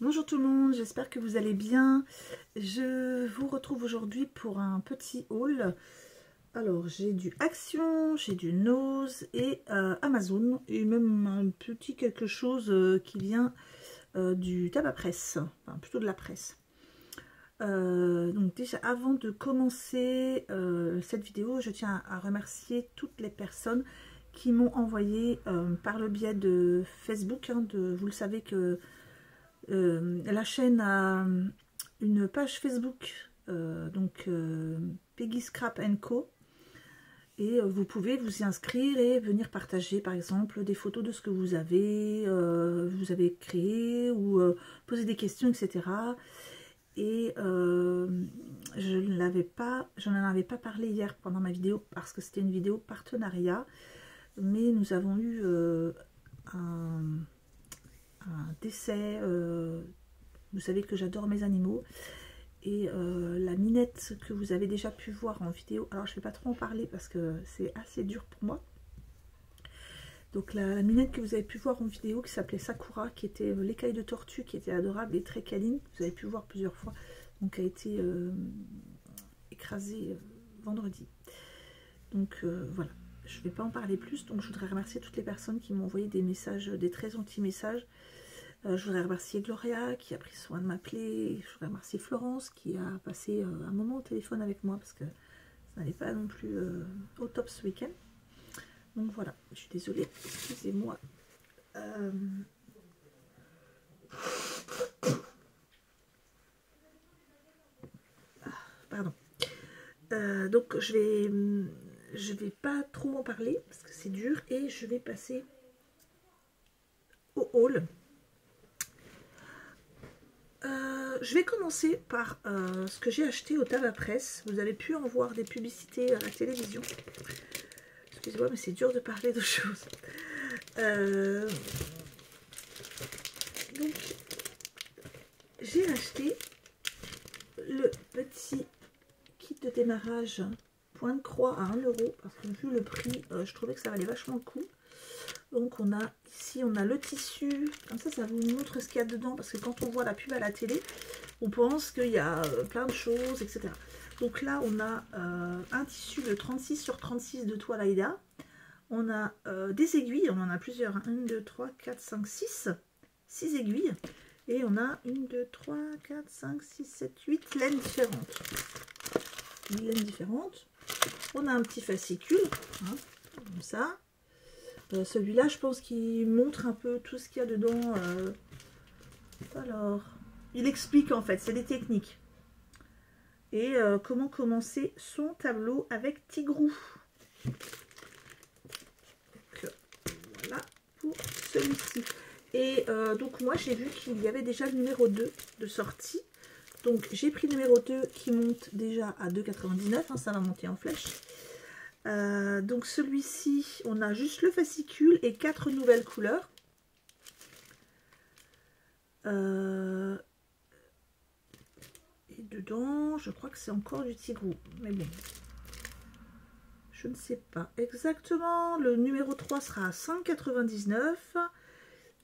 Bonjour tout le monde, j'espère que vous allez bien. Je vous retrouve aujourd'hui pour un petit haul. Alors j'ai du Action, j'ai du Nose et Amazon et même un petit quelque chose qui vient du tabac presse, enfin plutôt de la presse. Donc déjà avant de commencer cette vidéo, je tiens à remercier toutes les personnes qui m'ont envoyé par le biais de Facebook, vous le savez que la chaîne a une page Facebook, Peggy Scrap Co. Et vous pouvez vous y inscrire et venir partager par exemple des photos de ce que vous avez créé ou poser des questions, etc. Et je n'en avais pas parlé hier pendant ma vidéo parce que c'était une vidéo partenariat, mais nous avons eu un décès. Vous savez que j'adore mes animaux et la minette que vous avez déjà pu voir en vidéo, alors je ne vais pas trop en parler parce que c'est assez dur pour moi. Donc la minette que vous avez pu voir en vidéo qui s'appelait Sakura, qui était l'écaille de tortue, qui était adorable et très câline, vous avez pu voir plusieurs fois, donc a été écrasée vendredi. Donc voilà, je ne vais pas en parler plus. Donc je voudrais remercier toutes les personnes qui m'ont envoyé des messages, des très gentils messages. Je voudrais remercier Gloria qui a pris soin de m'appeler. Je voudrais remercier Florence qui a passé un moment au téléphone avec moi parce que ça n'allait pas non plus au top ce week-end. Donc voilà, je suis désolée, excusez-moi. Pardon. Donc je vais pas trop en parler parce que c'est dur et je vais passer au haul. Je vais commencer par ce que j'ai acheté au tabac presse. Vous avez pu en voir des publicités à la télévision. Excusez-moi, mais c'est dur de parler de choses. Donc, j'ai acheté le petit kit de démarrage point de croix à 1 € parce que vu le prix, je trouvais que ça valait vachement le coup. Donc on a ici, on a le tissu, comme ça vous montre ce qu'il y a dedans, parce que quand on voit la pub à la télé, on pense qu'il y a plein de choses, etc. Donc là on a un tissu de 36 sur 36 de toile Aïda, on a des aiguilles, on en a plusieurs, 1, 2, 3, 4, 5, 6 aiguilles, et on a 1, 2, 3, 4, 5, 6, 7, 8 laines différentes. 8 laines différentes. On a un petit fascicule, hein, comme ça. Celui-là, je pense qu'il montre un peu tout ce qu'il y a dedans. Alors, il explique en fait, c'est des techniques. Et comment commencer son tableau avec Tigrou. Donc, voilà pour celui-ci. Et donc moi, j'ai vu qu'il y avait déjà le numéro 2 de sortie. Donc, j'ai pris le numéro 2 qui monte déjà à 2,99 €. Hein, ça va monter en flèche. Donc celui-ci, on a juste le fascicule et 4 nouvelles couleurs. Et dedans, je crois que c'est encore du Tigrou. Mais bon, je ne sais pas exactement. Le numéro 3 sera à 5,99 €.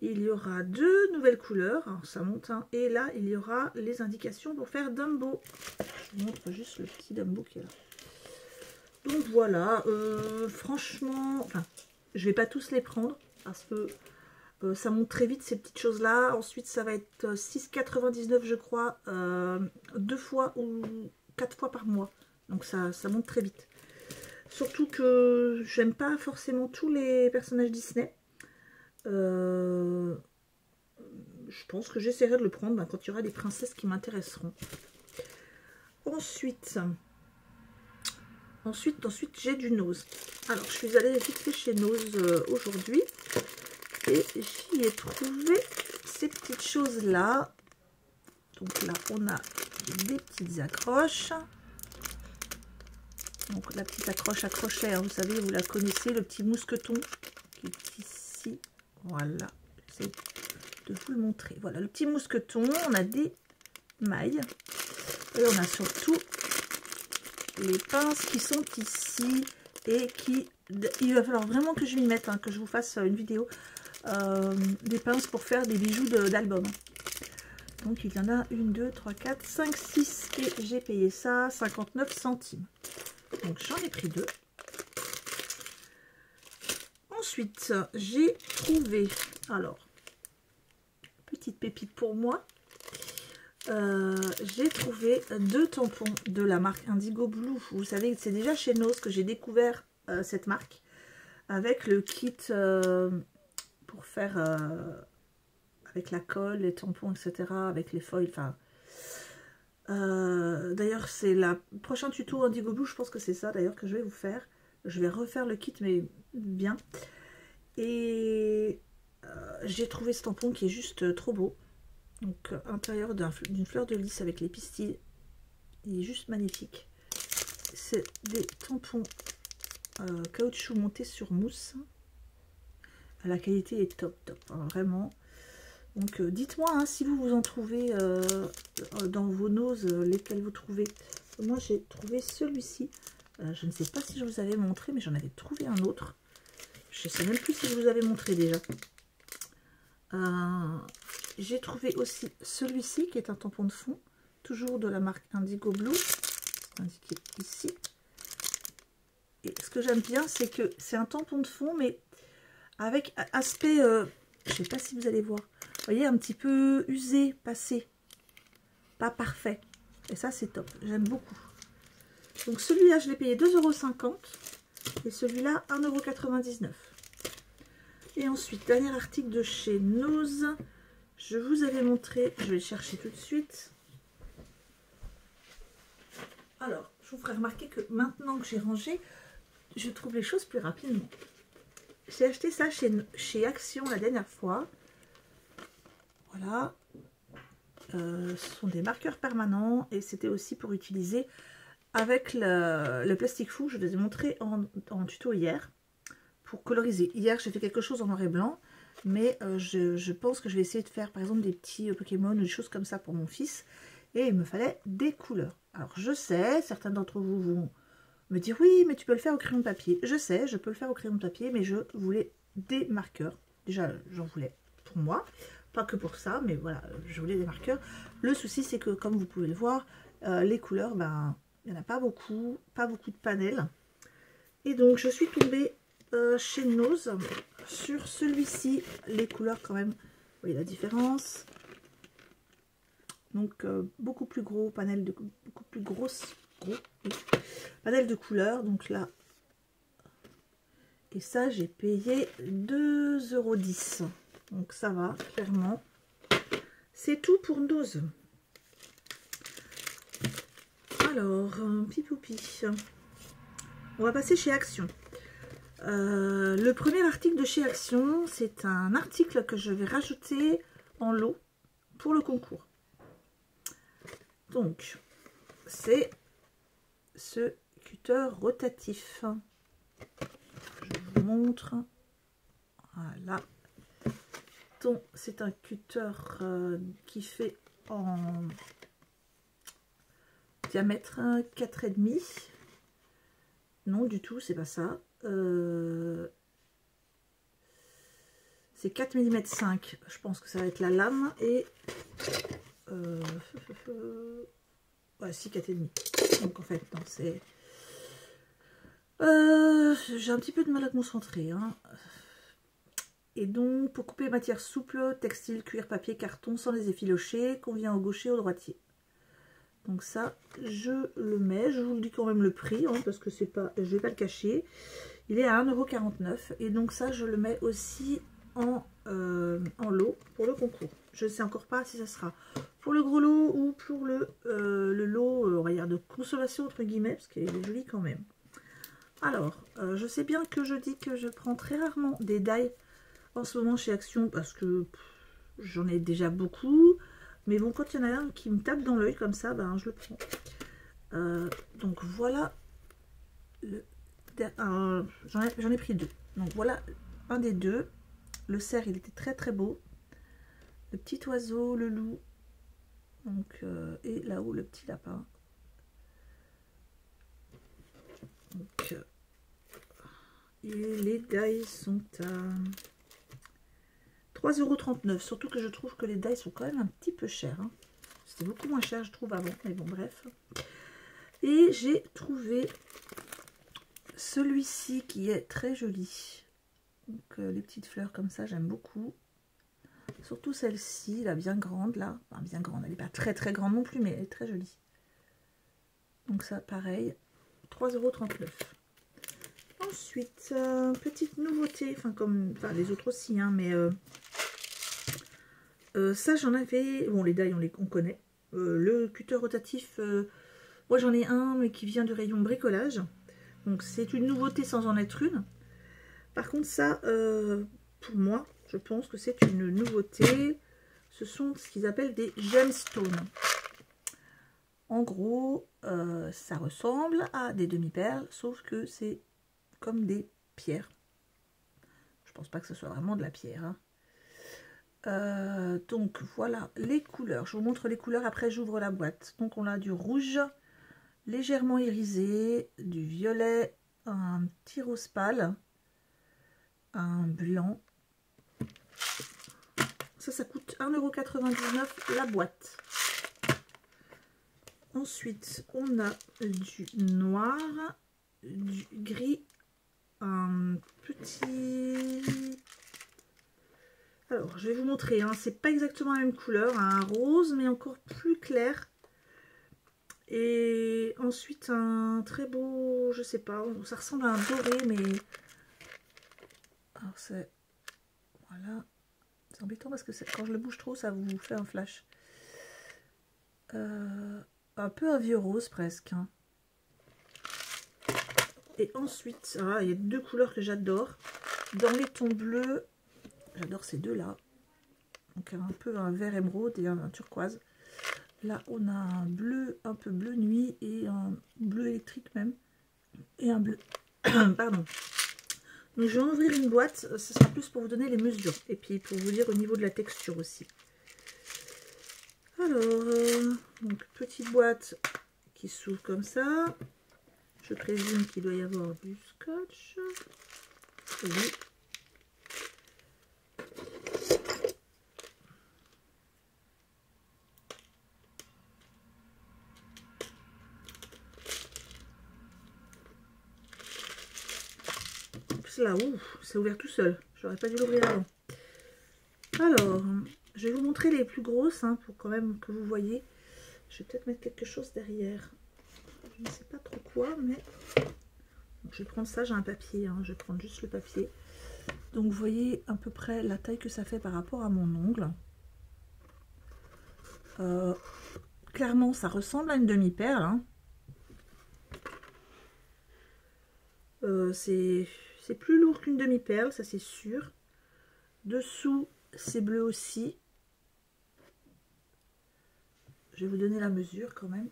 Il y aura 2 nouvelles couleurs. Alors ça monte. Hein, et là, il y aura les indications pour faire Dumbo. Je vous montre juste le petit Dumbo qui est là. Donc voilà, franchement, enfin, je vais pas tous les prendre parce que ça monte très vite ces petites choses là. Ensuite, ça va être 6,99 € je crois, 2 fois ou 4 fois par mois. Donc ça monte très vite. Surtout que j'aime pas forcément tous les personnages Disney. Je pense que j'essaierai de le prendre quand il y aura des princesses qui m'intéresseront. Ensuite, j'ai du Nose. Alors, je suis allée vite fait chez Nose aujourd'hui. Et j'y ai trouvé ces petites choses-là. Donc là, on a des petites accroches. Donc, la petite accroche à crochet, hein, vous savez, vous la connaissez, le petit mousqueton qui est ici. Voilà, j'essaie de vous le montrer. Voilà, le petit mousqueton. On a des mailles. Et on a surtout les pinces qui sont ici et qui, il va falloir vraiment que je m'y mette, hein, que je vous fasse une vidéo des pinces pour faire des bijoux d'album. Donc il y en a 1, 2, 3, 4, 5, 6 et j'ai payé ça 59 centimes. Donc j'en ai pris 2. Ensuite, j'ai trouvé, alors, petite pépite pour moi, j'ai trouvé 2 tampons de la marque Indigo Blue. Vous savez, c'est déjà chez Nose que j'ai découvert cette marque, avec le kit pour faire, avec la colle, les tampons, etc., avec les foils, enfin... d'ailleurs, c'est le prochain tuto Indigo Blue, je pense que c'est ça d'ailleurs que je vais vous faire. Je vais refaire le kit, mais bien. Et j'ai trouvé ce tampon qui est juste trop beau. Donc, intérieur d'une fleur de lys avec les pistilles. Il est juste magnifique. C'est des tampons caoutchouc montés sur mousse. La qualité est top, hein, vraiment. Donc, dites-moi hein, si vous en trouvez dans vos Nose, lesquels vous trouvez. Moi, j'ai trouvé celui-ci. Je ne sais pas si je vous avais montré, mais j'en avais trouvé un autre. Je ne sais même plus si je vous avais montré déjà. J'ai trouvé aussi celui-ci qui est un tampon de fond, toujours de la marque Indigo Blue, indiqué ici. Et ce que j'aime bien, c'est que c'est un tampon de fond, mais avec aspect, je ne sais pas si vous allez voir, vous voyez, un petit peu usé, passé, pas parfait. Et ça, c'est top, j'aime beaucoup. Donc celui-là, je l'ai payé 2,50 € et celui-là, 1,99 €. Et ensuite, dernier article de chez Nose. Je vous avais montré, je vais le chercher tout de suite. Alors, je vous ferai remarquer que maintenant que j'ai rangé, je trouve les choses plus rapidement. J'ai acheté ça chez Action la dernière fois. Voilà. Ce sont des marqueurs permanents et c'était aussi pour utiliser avec le plastique fou. Je vous ai montré en tuto hier. Pour coloriser. Hier, j'ai fait quelque chose en noir et blanc, mais je pense que je vais essayer de faire, par exemple, des petits Pokémon ou des choses comme ça pour mon fils. Et il me fallait des couleurs. Alors, je sais, certains d'entre vous vont me dire, oui, mais tu peux le faire au crayon de papier. Je sais, je peux le faire au crayon de papier, mais je voulais des marqueurs. Déjà, j'en voulais pour moi, pas que pour ça, mais voilà, je voulais des marqueurs. Le souci, c'est que, comme vous pouvez le voir, les couleurs, ben, il n'y en a pas beaucoup de panels. Et donc, je suis tombée chez Nose sur celui-ci, les couleurs quand même, vous voyez la différence. Donc beaucoup plus gros panel de beaucoup plus gros panel de couleurs. Donc là, et ça j'ai payé 2,10 €. Donc ça va clairement. C'est tout pour Nose. Alors pipoupi, on va passer chez Action. Le premier article de chez Action, c'est un article que je vais rajouter en lot pour le concours. Donc, c'est ce cutter rotatif. Je vous montre. Voilà. Donc, c'est un cutter qui fait en diamètre 4,5. Non, du tout, c'est pas ça. C'est 4 mm 5, je pense que ça va être la lame, et ouais, si, 4,5. Donc en fait, non, c'est j'ai un petit peu de mal à me concentrer, hein. Et donc pour couper matière souple, textile, cuir, papier, carton, sans les effilocher, convient au gaucher, au droitier. Donc ça, je le mets, je vous le dis quand même le prix, hein, parce que c'est pas, je vais pas le cacher. Il est à 1,49 € et donc ça, je le mets aussi en lot pour le concours. Je ne sais encore pas si ça sera pour le gros lot ou pour le lot, on va dire, de consommation entre guillemets, parce qu'il est joli quand même. Alors, je sais bien que je dis que je prends très rarement des die en ce moment chez Action, parce que j'en ai déjà beaucoup. Mais bon, quand il y en a un qui me tape dans l'œil comme ça, ben je le prends. Donc voilà, j'en ai pris 2. Donc voilà un des 2. Le cerf, il était très très beau. Le petit oiseau, le loup. Donc, et là-haut, le petit lapin. Donc, et les dies sont à 3,39 €. Surtout que je trouve que les die sont quand même un petit peu chers. Hein. C'était beaucoup moins cher, je trouve, avant. Mais bon, bref. Et j'ai trouvé celui-ci qui est très joli. Donc, les petites fleurs comme ça, j'aime beaucoup. Surtout celle-ci, la bien grande, là. Enfin, bien grande, elle n'est pas très très grande non plus, mais elle est très jolie. Donc ça, pareil, 3,39 €. Ensuite, petite nouveauté, comme les autres aussi, hein, mais ça j'en avais, bon les die on connaît. Le cutter rotatif, moi j'en ai un mais qui vient du rayon bricolage. Donc c'est une nouveauté sans en être une. Par contre ça, pour moi, je pense que c'est une nouveauté. Ce sont ce qu'ils appellent des gemstones. En gros, ça ressemble à des demi-perles, sauf que c'est comme des pierres. Je pense pas que ce soit vraiment de la pierre. Hein. Donc voilà les couleurs. Je vous montre les couleurs, après j'ouvre la boîte. Donc on a du rouge légèrement irisé, du violet, un petit rose pâle, un blanc. Ça coûte 1,99 € la boîte. Ensuite, on a du noir, du gris, un petit... Alors, je vais vous montrer, hein, c'est pas exactement la même couleur, un rose, mais encore plus clair. Et ensuite, un très beau, je sais pas, ça ressemble à un doré, mais... Alors, c'est... Voilà. C'est embêtant parce que quand je le bouge trop, ça vous fait un flash. Un peu un vieux rose presque. Hein. Et ensuite, ah, il y a deux couleurs que j'adore. Dans les tons bleus, j'adore ces deux-là. Donc un peu un vert émeraude et un turquoise. Là, on a un bleu, un peu bleu nuit et un bleu électrique même. Et un bleu... Pardon. Donc je vais ouvrir une boîte. Ce sera plus pour vous donner les mesures. Et puis pour vous dire au niveau de la texture aussi. Alors, donc petite boîte qui s'ouvre comme ça. Je présume qu'il doit y avoir du scotch. Oui. Là, ouf, c'est ouvert tout seul. J'aurais pas dû l'ouvrir avant. Alors, je vais vous montrer les plus grosses, hein, pour quand même que vous voyez. Je vais peut-être mettre quelque chose derrière. Je ne sais pas trop quoi, mais... Donc, je vais prendre ça, j'ai un papier, hein, je vais prendre juste le papier. Donc, vous voyez à peu près la taille que ça fait par rapport à mon ongle. Clairement, ça ressemble à une demi-perle. Hein. C'est plus lourd qu'une demi-perle, ça c'est sûr. Dessous, c'est bleu aussi. Je vais vous donner la mesure quand même.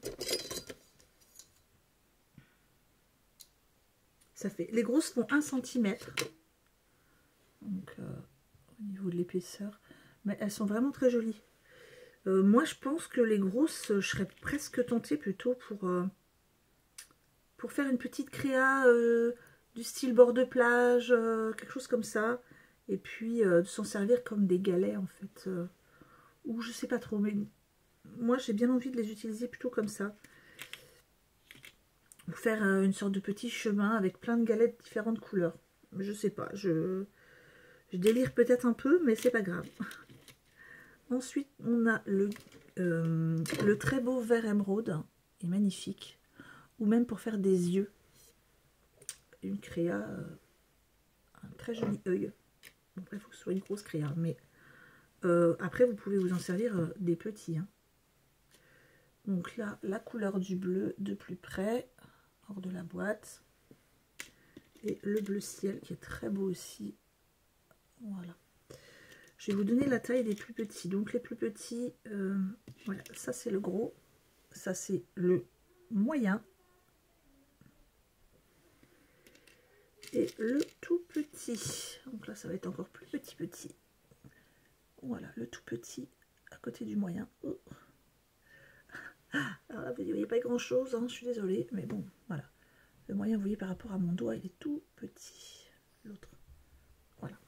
Ça fait, les grosses font 1 cm. Donc, au niveau de l'épaisseur. Mais elles sont vraiment très jolies. Moi, je pense que les grosses, je serais presque tentée plutôt pour faire une petite créa du style bord de plage, quelque chose comme ça. Et puis, de s'en servir comme des galets, en fait. Ou je sais pas trop, mais moi, j'ai bien envie de les utiliser plutôt comme ça. Ou faire une sorte de petit chemin avec plein de galettes de différentes couleurs. Je sais pas, je délire peut-être un peu, mais c'est pas grave. Ensuite, on a le très beau vert émeraude, il est magnifique. Ou même pour faire des yeux. Une créa, un très joli œil. Bon, après, il faut que ce soit une grosse créa, mais après, vous pouvez vous en servir des petits. Hein. Donc là, la couleur du bleu de plus près, hors de la boîte. Et le bleu ciel qui est très beau aussi. Voilà. Je vais vous donner la taille des plus petits. Donc les plus petits, voilà, ça c'est le gros, ça c'est le moyen et le tout petit. Donc là ça va être encore plus petit. Voilà, le tout petit à côté du moyen. Oh. Alors là vous voyez pas grand chose, hein, je suis désolée, mais bon, voilà. Le moyen, vous voyez, par rapport à mon doigt, il est tout petit. L'autre, voilà.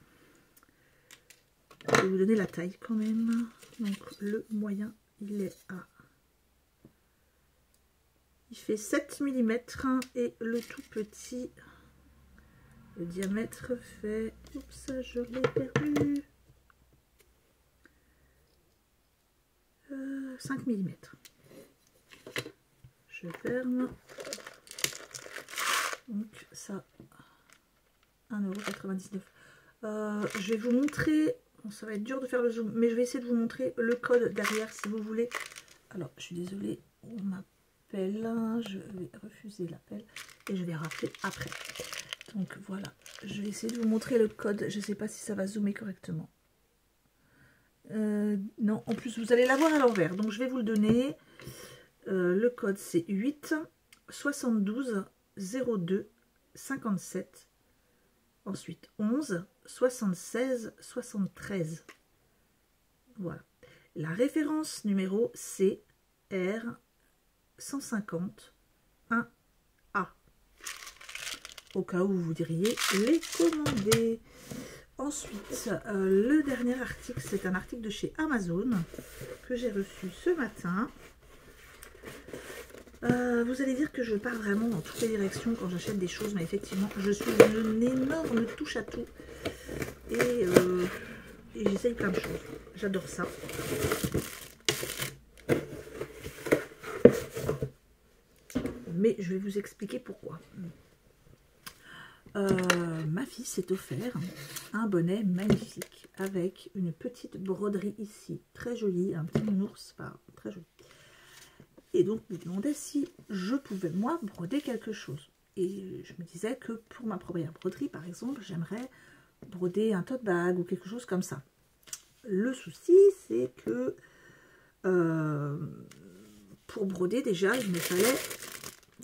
Je vais vous donner la taille quand même. Donc le moyen, il est à... Il fait 7 mm et le tout petit, le diamètre fait... Oups, je l'ai perdu. 5 mm. Je ferme. Donc ça, 1,99 €. Je vais vous montrer, bon, ça va être dur de faire le zoom, mais je vais essayer de vous montrer le code derrière si vous voulez. Alors, je suis désolée, on m'appelle, je vais refuser l'appel et je vais rappeler après. Donc voilà, je vais essayer de vous montrer le code, je ne sais pas si ça va zoomer correctement. Non, en plus vous allez l'avoir à l'envers, donc je vais vous le donner. Le code c'est 8 72 02 57, ensuite 11 76 73. Voilà. La référence numéro c'est R 150 1A. Au cas où vous diriez les commander. Ensuite, le dernier article, c'est un article de chez Amazon que j'ai reçu ce matin. Vous allez dire que je pars vraiment dans toutes les directions quand j'achète des choses, mais effectivement, je suis une énorme touche à tout. Et j'essaye plein de choses. J'adore ça. Mais je vais vous expliquer pourquoi. Ma fille s'est offert un bonnet magnifique avec une petite broderie ici, très jolie, un petit nounours, enfin, très joli. Et donc, je me demandais si je pouvais, moi, broder quelque chose. Et je me disais que pour ma première broderie, par exemple, j'aimerais broder un tote bag ou quelque chose comme ça. Le souci, c'est que pour broder, déjà, il me fallait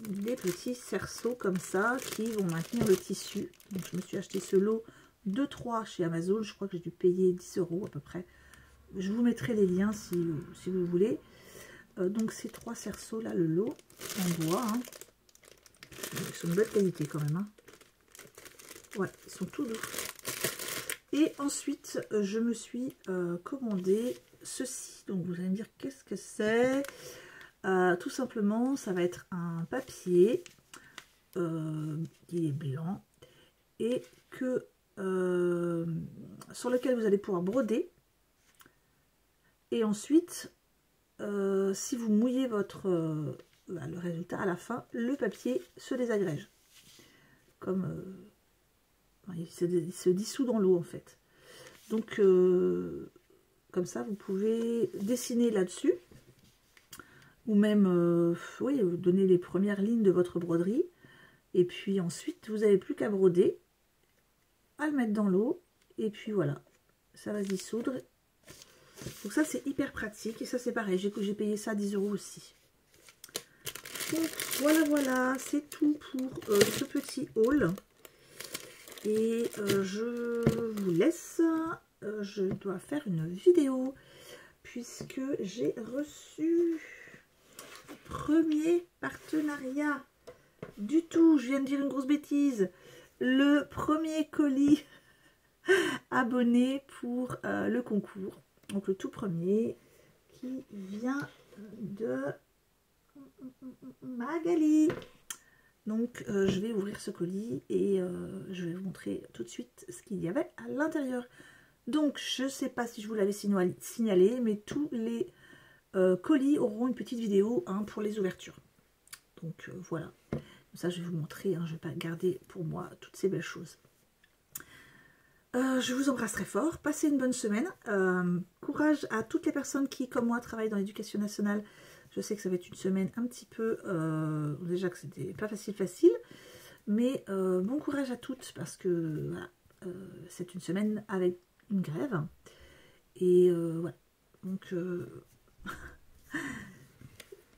des petits cerceaux comme ça qui vont maintenir le tissu. Donc, je me suis acheté ce lot de 3 chez Amazon. Je crois que j'ai dû payer 10 € à peu près. Je vous mettrai les liens si vous voulez. Donc ces 3 cerceaux là, le lot en bois, hein. Ils sont de bonne qualité quand même, hein. Ouais, ils sont tout doux. Et ensuite je me suis commandé ceci. Donc vous allez me dire qu'est-ce que c'est. Tout simplement ça va être un papier qui est blanc et que sur lequel vous allez pouvoir broder. Et ensuite si vous mouillez le résultat à la fin, le papier se désagrège. Comme il se dissout dans l'eau en fait. Donc comme ça vous pouvez dessiner là-dessus. Ou même oui, donner les premières lignes de votre broderie. Et puis ensuite vous n'avez plus qu'à broder, à le mettre dans l'eau. Et puis voilà, ça va se dissoudre. Donc ça c'est hyper pratique et ça c'est pareil, j'ai payé ça 10 € aussi. Donc voilà, c'est tout pour ce petit haul. Et je vous laisse, je dois faire une vidéo puisque j'ai reçu le premier partenariat du tout, je viens de dire une grosse bêtise, le premier colis abonné pour le concours. Donc le tout premier qui vient de Magali. Donc je vais ouvrir ce colis et je vais vous montrer tout de suite ce qu'il y avait à l'intérieur. Donc je ne sais pas si je vous l'avais signalé, mais tous les colis auront une petite vidéo hein, pour les ouvertures. Donc voilà, ça je vais vous montrer, hein, je ne vais pas garder pour moi toutes ces belles choses. Je vous embrasse très fort, passez une bonne semaine, courage à toutes les personnes qui comme moi travaillent dans l'éducation nationale. Je sais que ça va être une semaine un petit peu, déjà que c'était pas facile, mais bon courage à toutes parce que voilà, c'est une semaine avec une grève et voilà, donc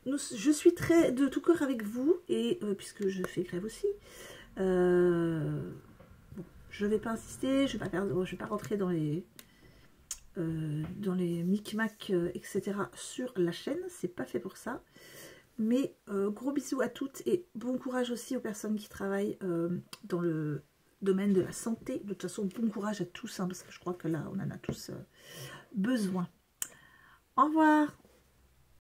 je suis très de tout cœur avec vous et puisque je fais grève aussi, je ne vais pas insister, je ne vais pas rentrer dans les micmacs, etc. sur la chaîne, c'est pas fait pour ça. Mais gros bisous à toutes et bon courage aussi aux personnes qui travaillent dans domaine de la santé. De toute façon, bon courage à tous, hein, parce que je crois que là, on en a tous besoin. Au revoir.